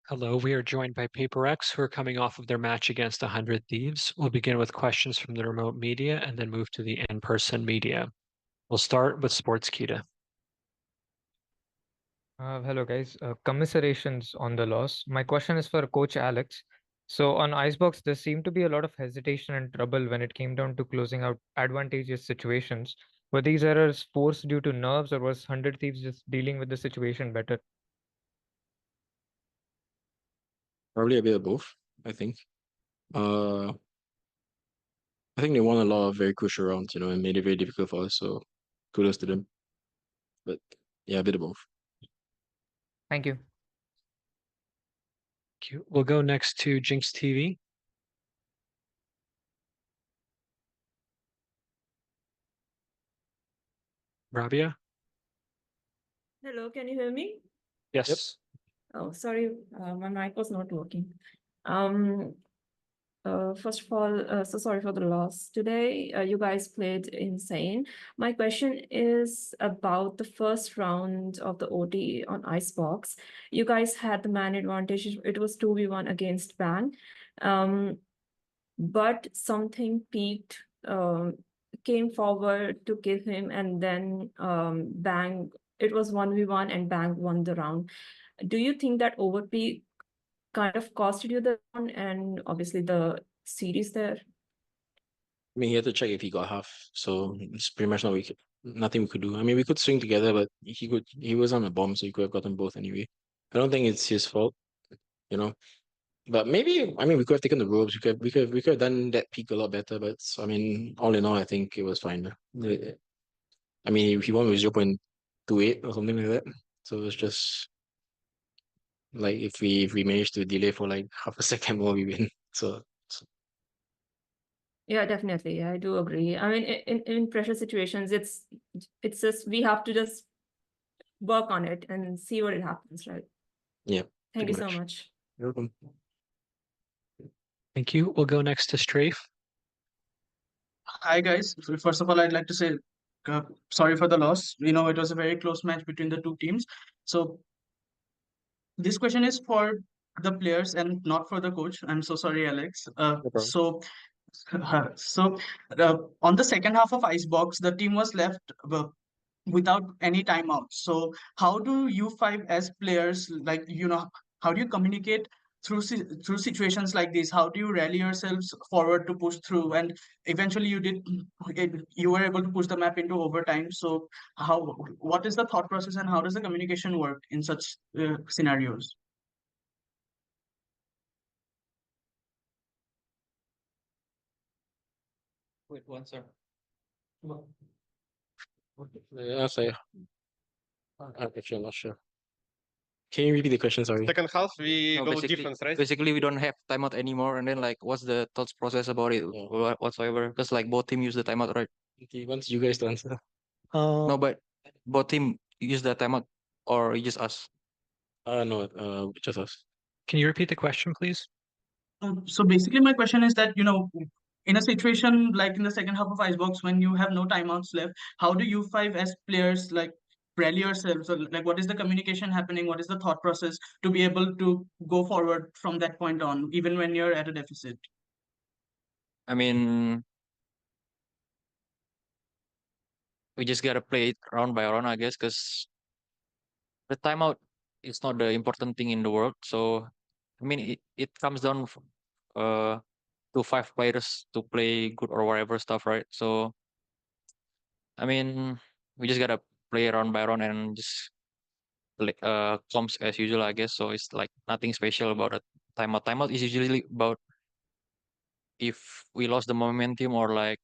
Hello, we are joined by PRX, who are coming off of their match against 100 Thieves. We'll begin with questions from the remote media and then move to the in-person media. We'll start with Sportskeeda. Hello, guys. Commiserations on the loss. My question is for Coach Alex. So, on Icebox, there seemed to be a lot of hesitation and trouble when it came down to closing out advantageous situations. Were these errors forced due to nerves, or was 100 Thieves just dealing with the situation better? Probably a bit of both, I think. Uh, I think they won a lot of very crucial rounds, and made it very difficult for us. So kudos to them. But yeah, a bit of both. Thank you. Thank you. We'll go next to Jinx TV. Rabia? Hello, can you hear me? Yes. Oh, sorry, my mic was not working. First of all, so sorry for the loss. Today, you guys played insane. My question is about the first round of the OT on Icebox. You guys had the man advantage. It was 2v1 against Bang. But something peaked, came forward to give him, and then Bang, it was 1v1 and Bang won the round. Do you think that overpeak kind of costed you the round and obviously the series there? I mean, he had to check if he got half, so it's pretty much nothing we could do. I mean, we could swing together, but he was on a bomb, so he could have gotten both anyway. I don't think it's his fault, you know. But maybe, I mean, we could have taken the ropes. We could have done that peak a lot better. But I mean, all in all, I think it was fine. I mean, he won with 0.28 or something like that. So it's just like if we manage to delay for like half a second more, we win. So Yeah, definitely. I do agree. I mean, in pressure situations, it's just we have to just work on it and see what it happens, right? yeah. Thank you pretty so much. much. You're welcome. Thank you. We'll go next to Strafe. Hi guys. First of all, I'd like to say sorry for the loss. It was a very close match between the two teams. So this question is for the players and not for the coach. I'm so sorry, Alex. No problem. So on the second half of Icebox, the team was left without any timeouts. So how do you five as players, like, how do you communicate through situations like this? How do you rally yourselves forward to push through? And eventually you were able to push the map into overtime. So what is the thought process and how does the communication work in such scenarios? Wait, one sir. Yeah, sorry. Actually, I'm not sure. Can you repeat the question? Sorry. Second half, we No, go basically, defense, right? basically we don't have timeout anymore. And then like, what's the thoughts process about it whatsoever? Because like both team use the timeout, right? Okay, once you guys to answer. No, but both team use the timeout, or just us. No, just us. Can you repeat the question, please? So basically, my question is that, in a situation like in the second half of Icebox, when you have no timeouts left, how do you five as players like rally yourselves? So, like, what is the communication happening? What is the thought process to be able to go forward from that point on, even when you're at a deficit? I mean, we just gotta play it round by round, I guess, because the timeout is not the important thing in the world. So, I mean, it comes down uh to 5 players to play good or whatever stuff, right? So, I mean, we just gotta play round by round and just comps as usual, I guess. So it's like nothing special about a timeout. Timeout is usually about if we lost the momentum or like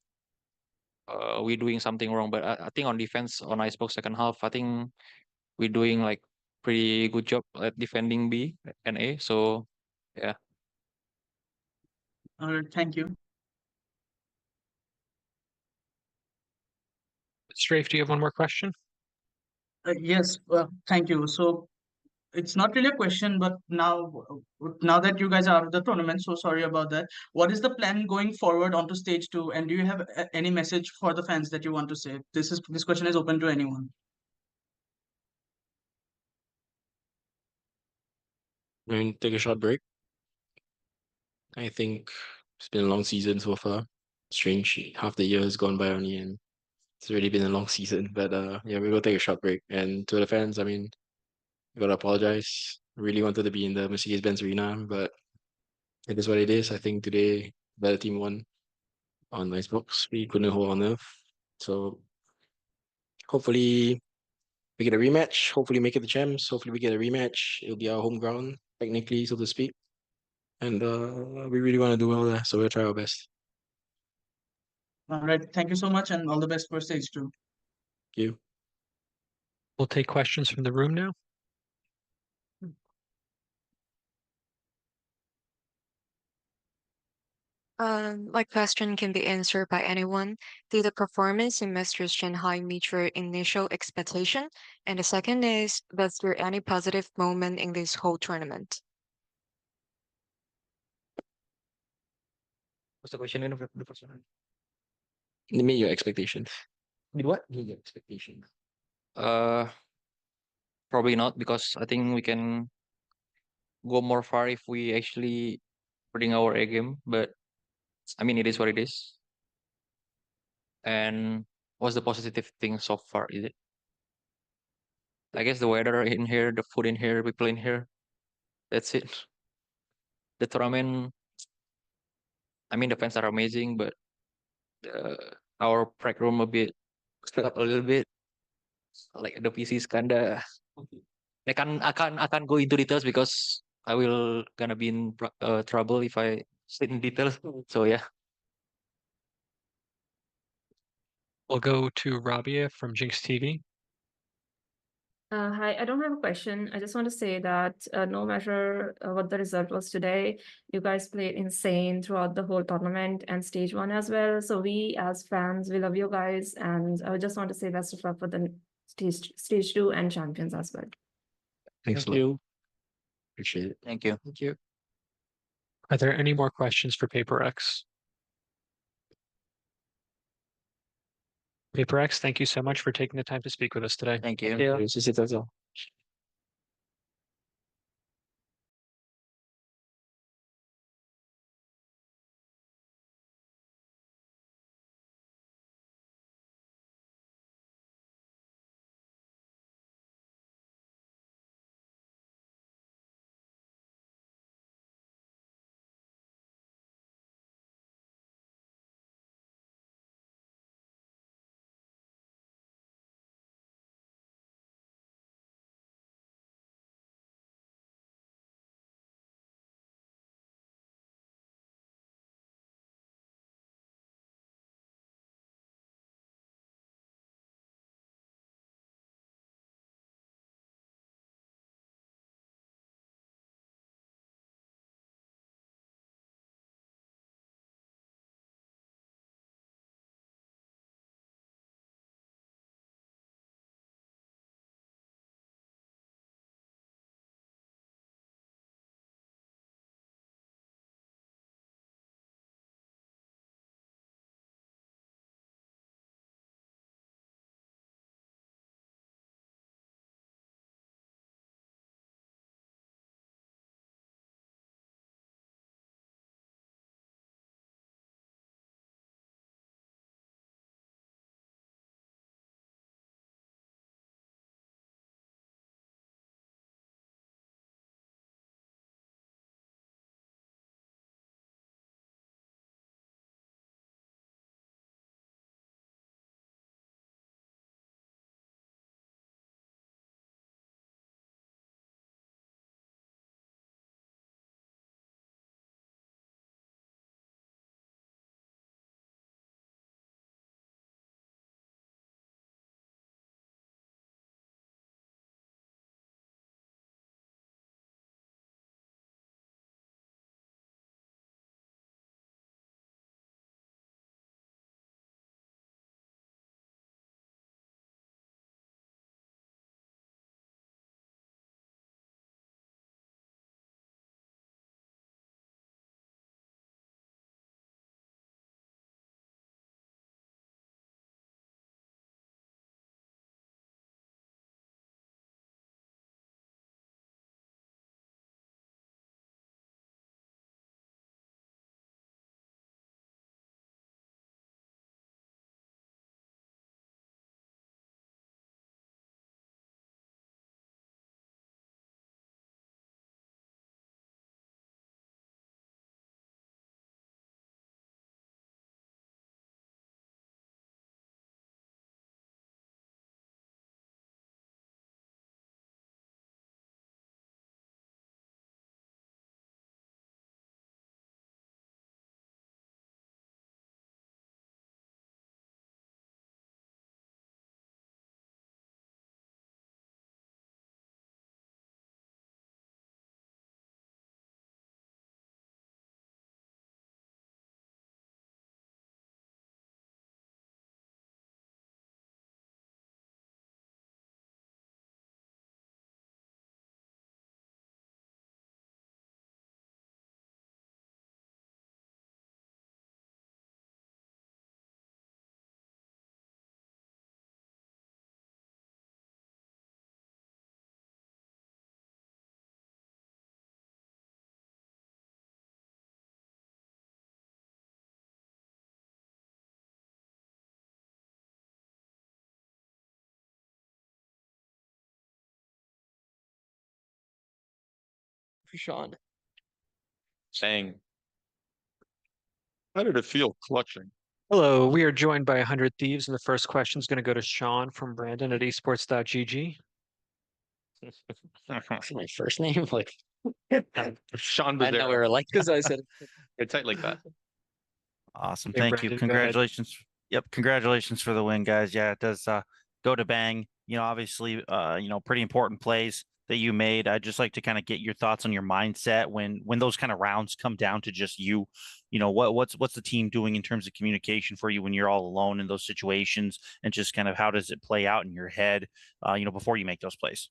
we doing something wrong. But I think on defense on Icebox second half, I think we're doing like pretty good job at defending B and A. So yeah. All right, thank you. Strafe, do you have one more question? Yes, thank you. So it's not really a question, but now that you guys are out of the tournament, so sorry about that. What is the plan going forward onto stage 2? And do you have any message for the fans that you want to say? This question is open to anyone. and take a short break. I think it's been a long season so far. Strange, half the year has gone by only, and it's already been a long season. But yeah, we will take a short break. And to the fans, I mean, I gotta apologize. Really wanted to be in the Mercedes-Benz Arena, but it is what it is. I think today better team won on Icebox. We couldn't hold on Earth. So hopefully we get a rematch. Hopefully make it the champs. Hopefully we get a rematch. It'll be our home ground, technically, so to speak. And we really want to do well there, so we'll try our best. All right. Thank you so much, and all the best for stage 2. Thank you. We'll take questions from the room now. My question can be answered by anyone. Did the performance in Masters Shanghai meet your initial expectation? And the second is, was there any positive moment in this whole tournament? What's the question again? The first one? Meet your expectations. Did what? Meet your expectations. Uh, Probably not, because I think we can go more far if we actually bring our A game. But I mean, it is what it is. And what's the positive thing so far? Is it? I guess the weather in here, the food in here, people in here. That's it. The tournament. I mean, the fans are amazing, but our practice room a bit stuck up a little bit. Like the PC is kinda. I can't go into details because I will gonna be in trouble if I sit in details. So yeah. We'll go to Rabia from Jinx TV. Hi, I don't have a question. I just want to say that no matter what the result was today, you guys played insane throughout the whole tournament and stage 1 as well. So we as fans, we love you guys, and I just want to say best of luck for the stage 2 and champions as well. Thanks Thank a lot. you. Appreciate it. Thank you. Thank you. Are there any more questions for PaperX? PaperX, thank you so much for taking the time to speak with us today. Thank you. That's all. for Sean. Saying, how did it feel clutching? Hello, we are joined by 100 Thieves, and the first question is going to go to Sean from Brandon at esports.gg. That's my first name. Like, Sean I know we were like, because I said, It's tight like that. Awesome. Hey, Thank you. Brandon, go ahead. Congratulations. Yep. Congratulations for the win, guys. Yeah, it does go to bang. Obviously, pretty important plays that you made. I'd just like to kind of get your thoughts on your mindset when those kind of rounds come down to just you. What's the team doing in terms of communication for you when you're all alone in those situations, and just kind of how does it play out in your head, before you make those plays?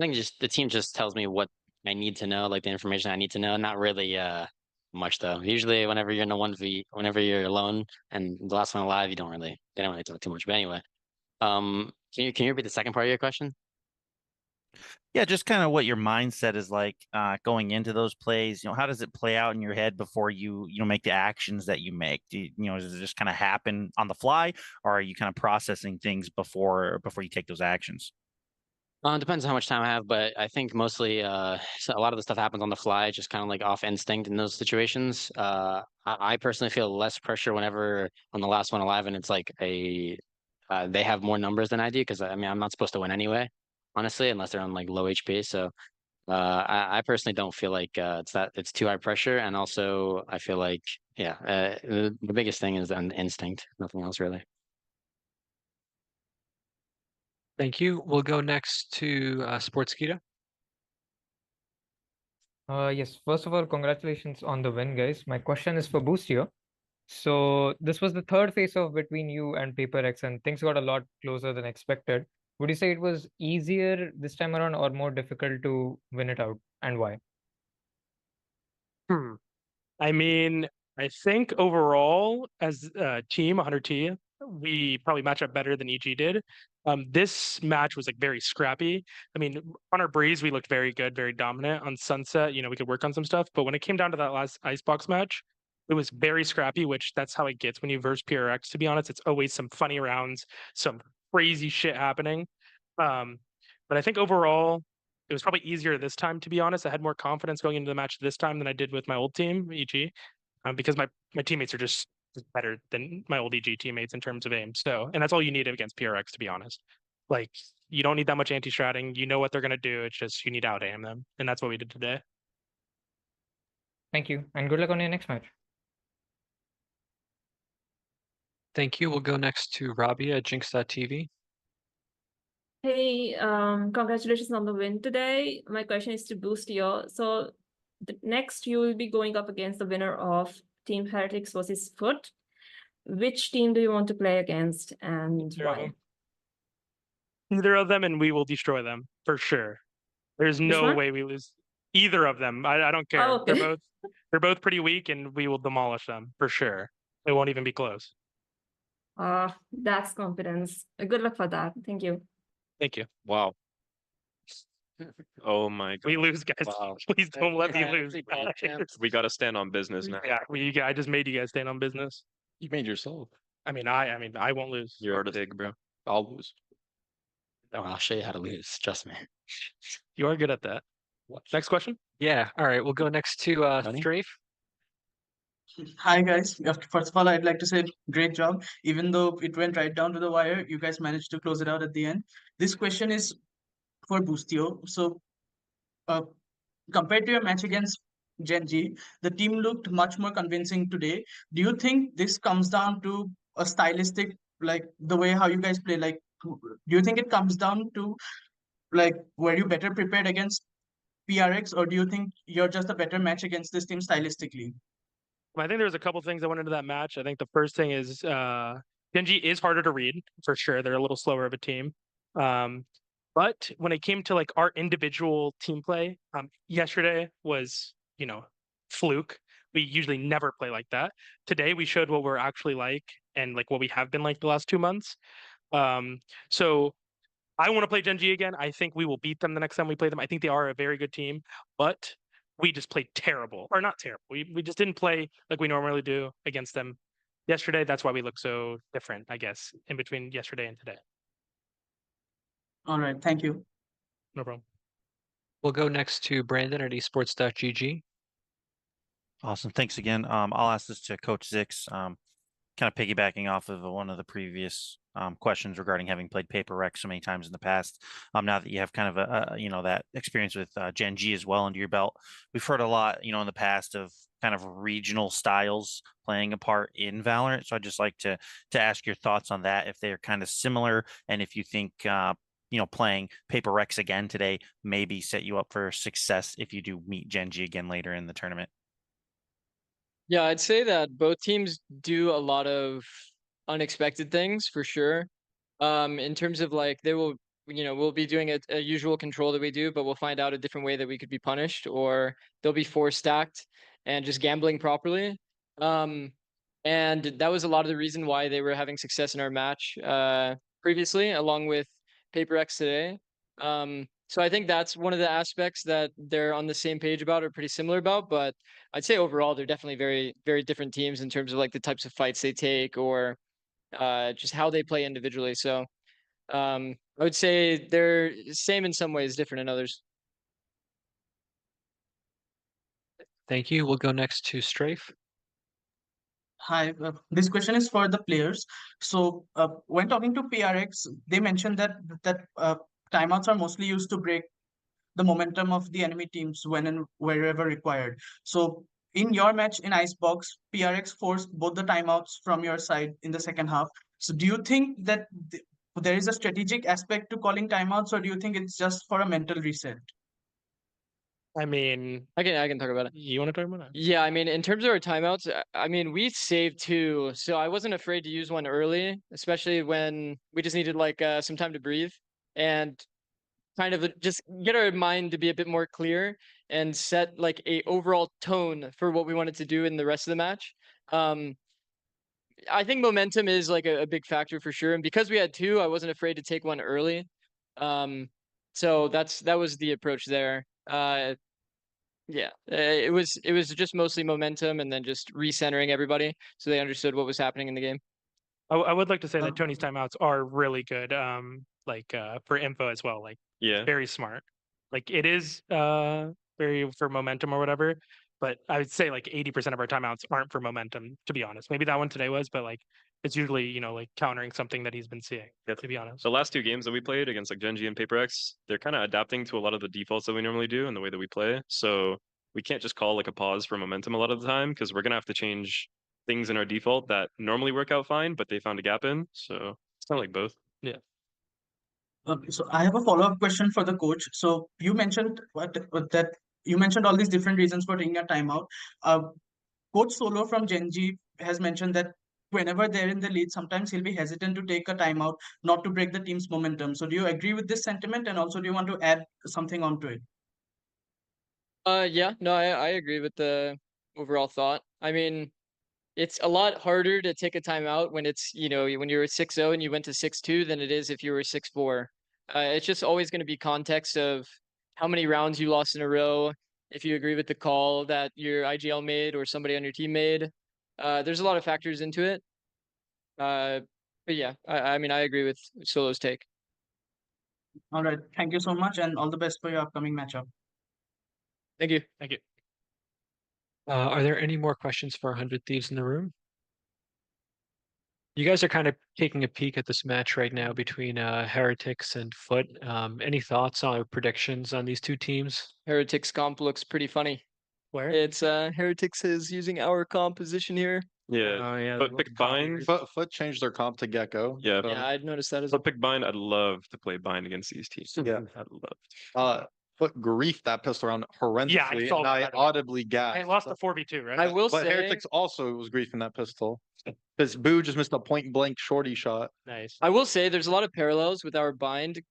I think just the team just tells me what I need to know, like the information I need to know. Not really much though. Usually whenever you're in a 1v, whenever you're alone and the last one alive, they don't really talk too much. But anyway, can you repeat the second part of your question? Yeah, just kind of what your mindset is like going into those plays. How does it play out in your head before you make the actions that you make? Does it just kind of happen on the fly, or are you kind of processing things before you take those actions? It depends on how much time I have, but I think mostly so a lot of the stuff happens on the fly, just kind of like off instinct in those situations. I personally feel less pressure whenever on the last one alive, and it's like they have more numbers than I do, because I mean I'm not supposed to win anyway, honestly, unless they're on like low HP. So I personally don't feel like it's too high pressure, and also I feel like the biggest thing is an instinct, nothing else really. Thank you. We'll go next to Sportskeeda. Yes, first of all, congratulations on the win, guys. My question is for Boost here. So this was the third face-off between you and PRX, and things got a lot closer than expected. Would you say it was easier this time around or more difficult to win it out, and why? I mean, I think overall, as a team, 100T, we probably match up better than EG did. This match was like very scrappy. I mean, on our breeze, we looked very good, very dominant. On Sunset, we could work on some stuff. But when it came down to that last Icebox match, it was very scrappy, which that's how it gets when you verse PRX, to be honest. It's always some funny rounds, some crazy shit happening. But I think overall, it was probably easier this time, to be honest. I had more confidence going into the match this time than I did with my old team, EG, because my teammates are just better than my old EG teammates in terms of aim. So, and that's all you need against PRX, to be honest. Like, you don't need that much anti-stratting. You know what they're going to do. It's just you need to out-aim them. And that's what we did today. Thank you, and good luck on your next match. Thank you. We'll go next to Rabia at Jinx.tv. Hey, congratulations on the win today. My question is to Boost you. So next you will be going up against the winner of Team Heretics versus Foot. Which team do you want to play against, and why? Either of them, and we will destroy them for sure. There's no way we lose either of them. I don't care. Oh, okay. They're both pretty weak, and we will demolish them for sure. It won't even be close. That's confidence. Good luck for that. Thank you. Thank you. Wow. Oh my God. We lose, guys. Wow. Please don't let me lose. We got to stand on business now. Yeah, I just made you guys stand on business. You made yourself. I mean, I won't lose. You're a pig, bro. I'll lose. Oh, I'll show you how to lose. Trust me. You are good at that. Next question. Yeah. All right. We'll go next to Strafe. Hi guys. First of all, I'd like to say great job. Even though it went right down to the wire, you guys managed to close it out at the end. This question is for Boostio. So, compared to your match against Genji, the team looked much more convincing today. Do you think this comes down to a stylistic, like the way how you guys play? Like, do you think it comes down to like were you better prepared against PRX, or do you think you're just a better match against this team stylistically? I think there's a couple things that went into that match. I think the first thing is Genji is harder to read for sure. They're a little slower of a team. But when it came to like our individual team play, yesterday was, fluke. We usually never play like that. Today we showed what we're actually like and like what we have been like the last 2 months. So I want to play Genji again. I think we will beat them the next time we play them. I think they are a very good team, but we just played terrible, or not terrible. We just didn't play like we normally do against them yesterday. That's why we look so different, I guess, in between yesterday and today. All right, thank you. No problem. We'll go next to Brandon at esports.gg. Awesome. Thanks again. I'll ask this to Coach Zix. Kind of piggybacking off of one of the previous questions regarding having played PRX so many times in the past. Now that you have kind of that experience with Gen G as well under your belt, we've heard a lot, in the past of kind of regional styles playing a part in Valorant. So I'd just like to ask your thoughts on that, if they're kind of similar, and if you think playing PRX again today maybe set you up for success if you do meet Gen G again later in the tournament. Yeah, I'd say that both teams do a lot of unexpected things for sure. In terms of like we'll be doing a usual control that we do, but we'll find out a different way that we could be punished, or they'll be 4-stacked and just gambling properly. And that was a lot of the reason why they were having success in our match previously, along with PRX today. So I think that's one of the aspects that they're on the same page about, or pretty similar about. But I'd say overall they're definitely very, very different teams in terms of like the types of fights they take, or just how they play individually. So I would say they're same in some ways, different in others. Thank you. We'll go next to Strafe. Hi, this question is for the players. So when talking to PRX, they mentioned that timeouts are mostly used to break the momentum of the enemy teams when and wherever required. So in your match in Icebox, PRX forced both the timeouts from your side in the second half. So do you think that there is a strategic aspect to calling timeouts, or do you think it's just for a mental reset? I mean, I can talk about it. you want to talk about it? Yeah, I mean, in terms of our timeouts, I mean, we saved 2, so I wasn't afraid to use one early, especially when we just needed like some time to breathe and kind of just get our mind to be a bit more clear and set like a overall tone for what we wanted to do in the rest of the match. I think momentum is like a big factor for sure, and because we had 2, I wasn't afraid to take one early. So that was the approach there. Yeah, it was just mostly momentum, and then just recentering everybody so they understood what was happening in the game. I would like to say that Tony's timeouts are really good. For info as well, like Yeah. very smart. Like it is very for momentum or whatever, but I would say like 80% of our timeouts aren't for momentum, to be honest. Maybe that one today was, but like it's usually, like countering something that he's been seeing, to be honest. The last 2 games that we played against like Gen G and PRX, they're kind of adapting to a lot of the defaults that we normally do and the way that we play. So we can't just call like a pause for momentum a lot of the time, because we're gonna have to change things in our default that normally work out fine, but they found a gap in. So it's kind of like both. Yeah. So I have a follow-up question for the coach. So you mentioned that you mentioned all these different reasons for taking a timeout. Coach Solo from Gen G has mentioned that whenever they're in the lead, sometimes he'll be hesitant to take a timeout, not to break the team's momentum. So do you agree with this sentiment, and also do you want to add something onto it? Yeah, no, I agree with the overall thought. I mean, it's a lot harder to take a timeout when it's, when you're 6-0 and you went to 6-2 than it is if you were 6-4. It's just always going to be context of how many rounds you lost in a row, if you agree with the call that your IGL made or somebody on your team made. There's a lot of factors into it. But yeah, I mean, I agree with Solo's take. All right. Thank you so much, and all the best for your upcoming matchup. Thank you. Thank you. Are there any more questions for 100 Thieves in the room? You guys are kind of taking a peek at this match right now between Heretics and Foot. Any thoughts or predictions on these 2 teams? Heretics comp looks pretty funny. Where? It's Heretics is using our composition here. Yeah. Oh yeah. But pick Bind. Foot changed their comp to Gecko. Yeah. Yeah, I'd noticed that as But pick Bind. I'd love to play Bind against these teams. Yeah. I'd love. Foot griefed that pistol round horrendously, Yeah, I saw and I that. audibly gasped. I lost the 4v2, right? I will But say, Heretics also was griefing that pistol because Boo just missed a point blank shorty shot. Nice. I will say there's a lot of parallels with our bind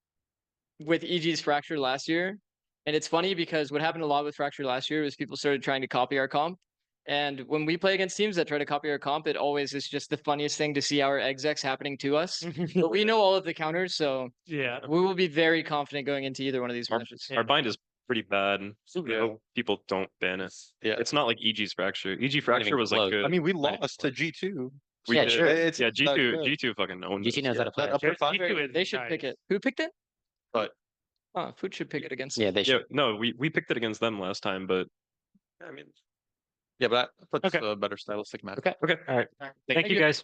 with EG's Fracture last year. And it's funny because what happened a lot with Fracture last year was people started trying to copy our comp. And when we play against teams that try to copy our comp, it always is just the funniest thing to see our execs happening to us. But we know all of the counters, so Yeah. we will be very confident going into either one of these matches. Our Bind is pretty bad. And Yeah. people don't ban it. Yeah. It's not like EG's Fracture. EG Fracture was like close. good. I mean, we lost to G2. We Yeah, did. sure. It's Yeah, not G2 good. G2 fucking owned GT it. knows how to play. That upper G2 five. is They should pick nice. it. Who picked it? But Food should pick it against. Yeah, they Yeah, should. no, we picked it against them last time, but I mean, Yeah, but that's Okay. a better stylistic match. Okay. okay. All right. Thank you guys.